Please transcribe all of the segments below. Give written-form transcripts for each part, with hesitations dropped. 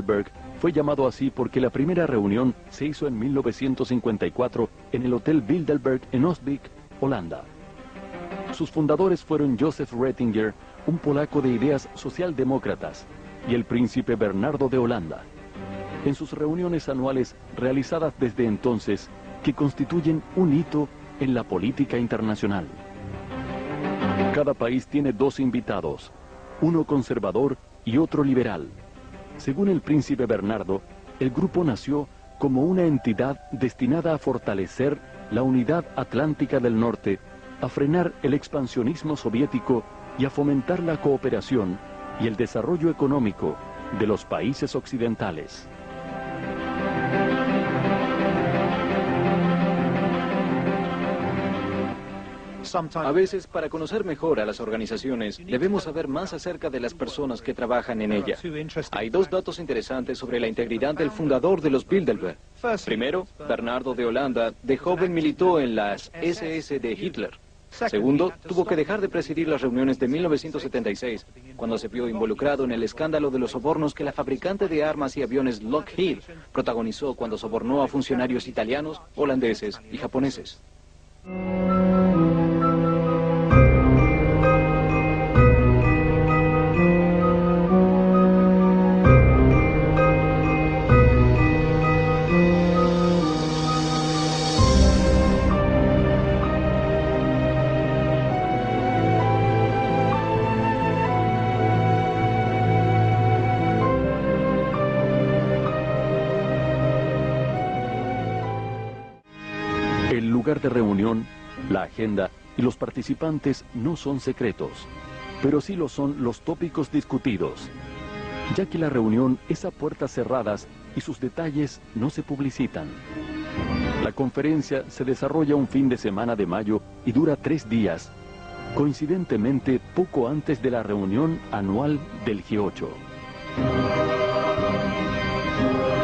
Bilderberg fue llamado así porque la primera reunión se hizo en 1954 en el Hotel Bilderberg en Osbeek, Holanda. Sus fundadores fueron Joseph Ratzinger, un polaco de ideas socialdemócratas, y el príncipe Bernardo de Holanda. En sus reuniones anuales realizadas desde entonces, que constituyen un hito en la política internacional. Cada país tiene dos invitados, uno conservador y otro liberal. Según el príncipe Bernardo, el grupo nació como una entidad destinada a fortalecer la unidad atlántica del norte, a frenar el expansionismo soviético y a fomentar la cooperación y el desarrollo económico de los países occidentales. A veces, para conocer mejor a las organizaciones, debemos saber más acerca de las personas que trabajan en ella. Hay dos datos interesantes sobre la integridad del fundador de los Bilderberg. Primero, Bernardo de Holanda de joven militó en las SS de Hitler. Segundo, tuvo que dejar de presidir las reuniones de 1976, cuando se vio involucrado en el escándalo de los sobornos que la fabricante de armas y aviones Lockheed protagonizó cuando sobornó a funcionarios italianos, holandeses y japoneses. El lugar de reunión, la agenda y los participantes no son secretos, pero sí lo son los tópicos discutidos, ya que la reunión es a puertas cerradas y sus detalles no se publicitan. La conferencia se desarrolla un fin de semana de mayo y dura 3 días, coincidentemente poco antes de la reunión anual del G8.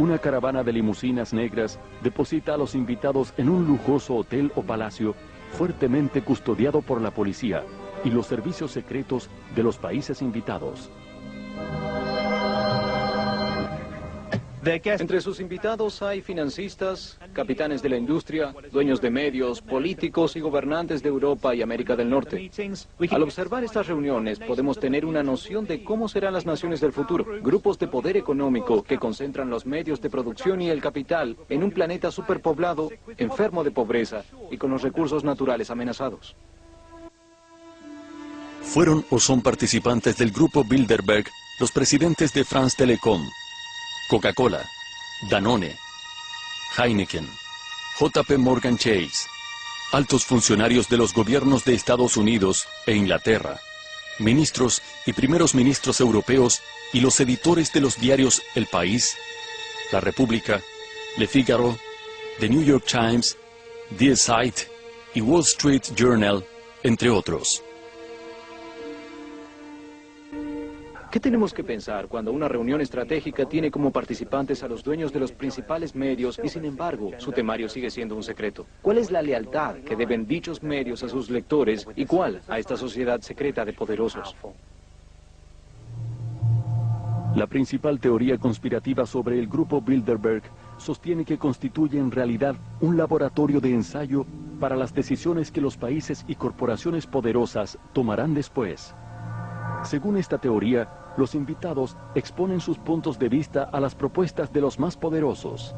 Una caravana de limusinas negras deposita a los invitados en un lujoso hotel o palacio fuertemente custodiado por la policía y los servicios secretos de los países invitados. Entre sus invitados hay financistas, capitanes de la industria, dueños de medios, políticos y gobernantes de Europa y América del Norte. Al observar estas reuniones podemos tener una noción de cómo serán las naciones del futuro. Grupos de poder económico que concentran los medios de producción y el capital en un planeta superpoblado, enfermo de pobreza y con los recursos naturales amenazados. Fueron o son participantes del grupo Bilderberg los presidentes de France Telecom, Coca-Cola, Danone, Heineken, JP Morgan Chase, altos funcionarios de los gobiernos de Estados Unidos e Inglaterra, ministros y primeros ministros europeos y los editores de los diarios El País, La República, Le Figaro, The New York Times, Die Zeit y Wall Street Journal, entre otros. ¿Qué tenemos que pensar cuando una reunión estratégica tiene como participantes a los dueños de los principales medios y sin embargo su temario sigue siendo un secreto? ¿Cuál es la lealtad que deben dichos medios a sus lectores y cuál a esta sociedad secreta de poderosos? La principal teoría conspirativa sobre el grupo Bilderberg sostiene que constituye en realidad un laboratorio de ensayo para las decisiones que los países y corporaciones poderosas tomarán después. Según esta teoría, los invitados exponen sus puntos de vista a las propuestas de los más poderosos.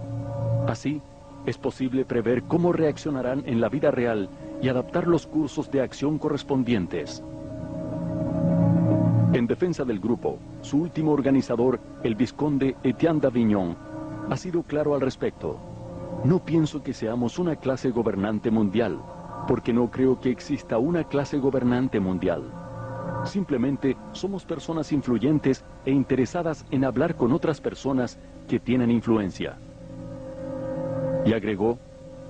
Así, es posible prever cómo reaccionarán en la vida real y adaptar los cursos de acción correspondientes. En defensa del grupo, su último organizador, el vizconde Etienne d'Avignon, ha sido claro al respecto. No pienso que seamos una clase gobernante mundial, porque no creo que exista una clase gobernante mundial. Simplemente somos personas influyentes e interesadas en hablar con otras personas que tienen influencia. Y agregó,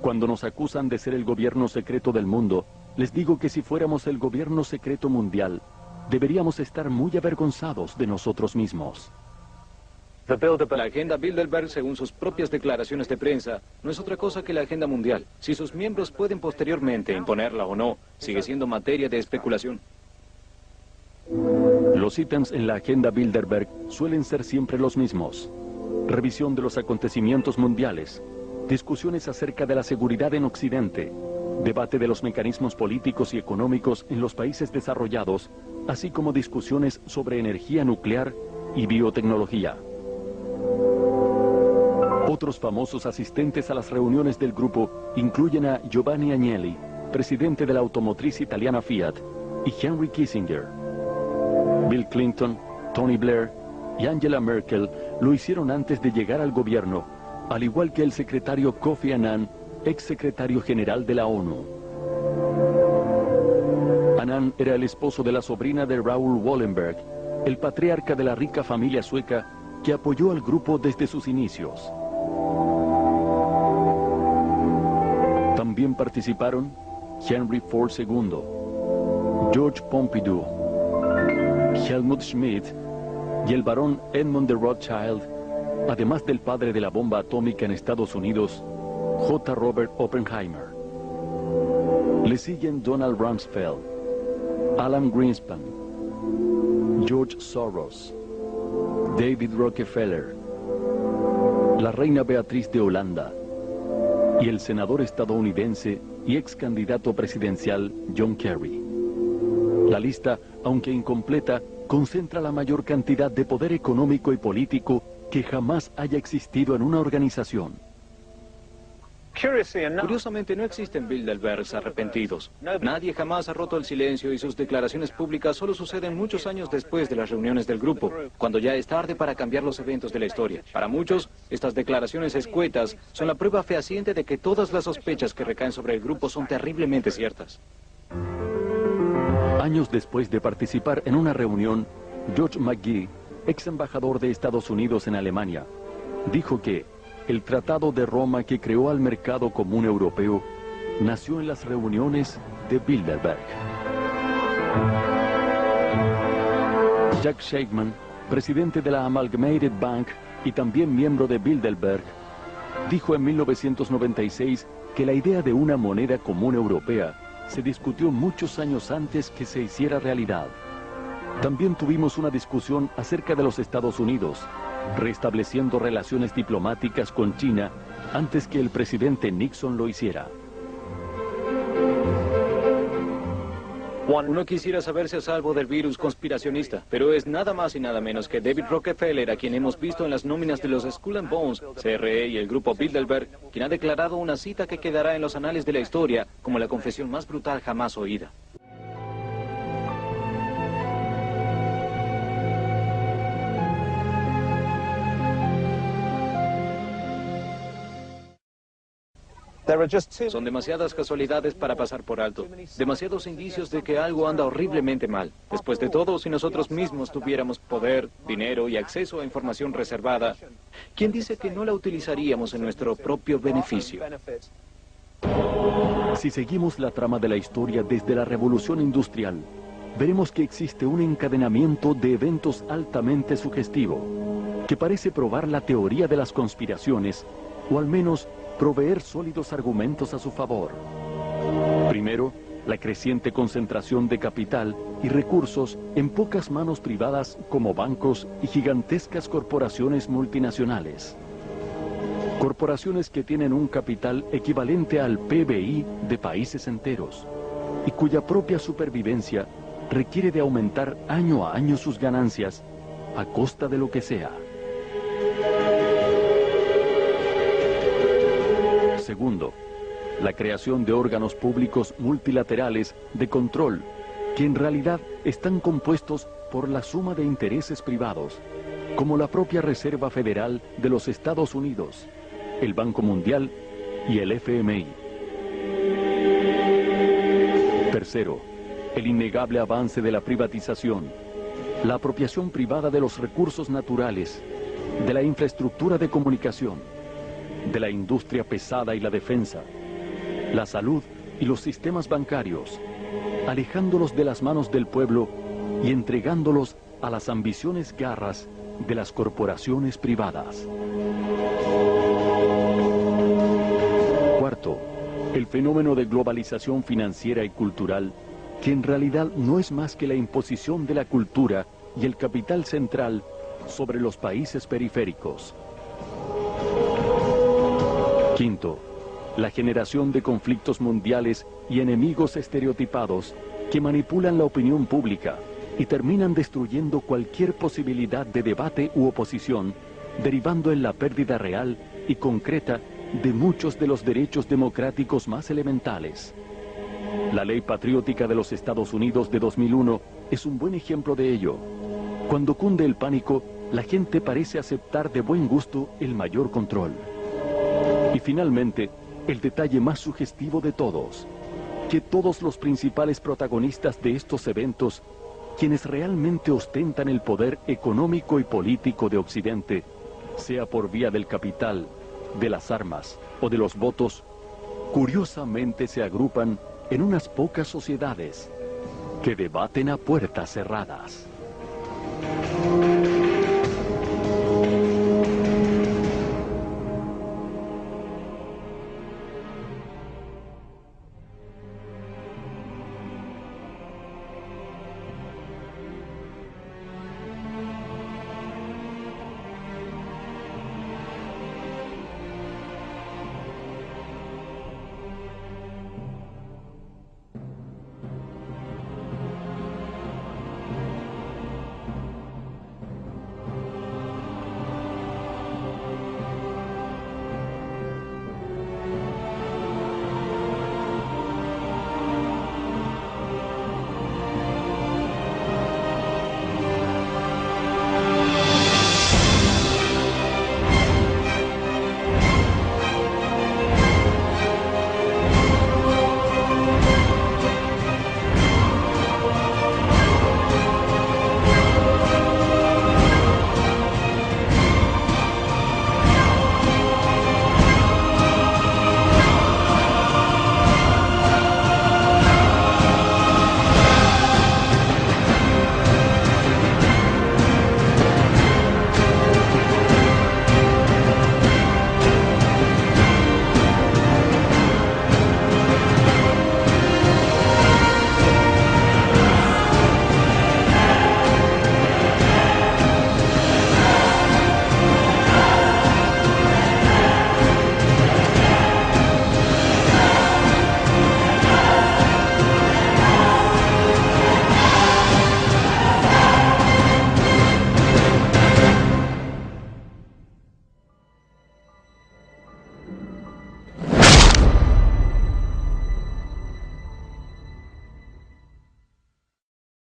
cuando nos acusan de ser el gobierno secreto del mundo, les digo que si fuéramos el gobierno secreto mundial, deberíamos estar muy avergonzados de nosotros mismos. La agenda Bilderberg, según sus propias declaraciones de prensa, no es otra cosa que la agenda mundial. Si sus miembros pueden posteriormente imponerla o no, sigue siendo materia de especulación. Los ítems en la agenda Bilderberg suelen ser siempre los mismos. revisión de los acontecimientos mundiales, discusiones acerca de la seguridad en Occidente, debate de los mecanismos políticos y económicos en los países desarrollados, así como discusiones sobre energía nuclear y biotecnología. Otros famosos asistentes a las reuniones del grupo incluyen a Giovanni Agnelli, presidente de la automotriz italiana Fiat, y Henry Kissinger. Bill Clinton, Tony Blair y Angela Merkel lo hicieron antes de llegar al gobierno, al igual que el secretario Kofi Annan, ex secretario general de la ONU. Annan era el esposo de la sobrina de Raoul Wallenberg, el patriarca de la rica familia sueca que apoyó al grupo desde sus inicios. También participaron Henry Ford II, George Pompidou, Helmut Schmidt y el barón Edmund de Rothschild, además del padre de la bomba atómica en Estados Unidos, J. Robert Oppenheimer. Le siguen Donald Rumsfeld, Alan Greenspan, George Soros, David Rockefeller, la reina Beatriz de Holanda y el senador estadounidense y ex candidato presidencial John Kerry. La lista, aunque incompleta, concentra la mayor cantidad de poder económico y político que jamás haya existido en una organización. Curiosamente, no existen Bilderbergs arrepentidos. Nadie jamás ha roto el silencio y sus declaraciones públicas solo suceden muchos años después de las reuniones del grupo, cuando ya es tarde para cambiar los eventos de la historia. Para muchos, estas declaraciones escuetas son la prueba fehaciente de que todas las sospechas que recaen sobre el grupo son terriblemente ciertas. Años después de participar en una reunión, George McGee, ex embajador de Estados Unidos en Alemania, dijo que el Tratado de Roma que creó al mercado común europeo nació en las reuniones de Bilderberg. Jack Shakeman, presidente de la Amalgamated Bank y también miembro de Bilderberg, dijo en 1996 que la idea de una moneda común europea se discutió muchos años antes que se hiciera realidad. También tuvimos una discusión acerca de los Estados Unidos, restableciendo relaciones diplomáticas con China antes que el presidente Nixon lo hiciera. Uno quisiera saberse a salvo del virus conspiracionista, pero es nada más y nada menos que David Rockefeller, a quien hemos visto en las nóminas de los Skull and Bones, CRE y el grupo Bilderberg, quien ha declarado una cita que quedará en los anales de la historia como la confesión más brutal jamás oída. Son demasiadas casualidades para pasar por alto, demasiados indicios de que algo anda horriblemente mal. Después de todo, si nosotros mismos tuviéramos poder, dinero y acceso a información reservada, ¿quién dice que no la utilizaríamos en nuestro propio beneficio? Si seguimos la trama de la historia desde la Revolución Industrial, veremos que existe un encadenamiento de eventos altamente sugestivo, que parece probar la teoría de las conspiraciones, o al menos proveer sólidos argumentos a su favor. Primero, la creciente concentración de capital y recursos en pocas manos privadas como bancos y gigantescas corporaciones multinacionales. Corporaciones que tienen un capital equivalente al PBI de países enteros y cuya propia supervivencia requiere de aumentar año a año sus ganancias a costa de lo que sea. Segundo, la creación de órganos públicos multilaterales de control, que en realidad están compuestos por la suma de intereses privados, como la propia Reserva Federal de los Estados Unidos, el Banco Mundial y el FMI. Tercero, el innegable avance de la privatización, la apropiación privada de los recursos naturales, de la infraestructura de comunicación, de la industria pesada y la defensa, la salud y los sistemas bancarios, alejándolos de las manos del pueblo y entregándolos a las ambiciones garras de las corporaciones privadas. Cuarto, el fenómeno de globalización financiera y cultural, que en realidad no es más que la imposición de la cultura y el capital central sobre los países periféricos. Quinto, la generación de conflictos mundiales y enemigos estereotipados que manipulan la opinión pública y terminan destruyendo cualquier posibilidad de debate u oposición, derivando en la pérdida real y concreta de muchos de los derechos democráticos más elementales. La Ley Patriótica de los Estados Unidos de 2001 es un buen ejemplo de ello. Cuando cunde el pánico, la gente parece aceptar de buen gusto el mayor control. Y finalmente, el detalle más sugestivo de todos, que todos los principales protagonistas de estos eventos, quienes realmente ostentan el poder económico y político de Occidente, sea por vía del capital, de las armas o de los votos, curiosamente se agrupan en unas pocas sociedades que debaten a puertas cerradas.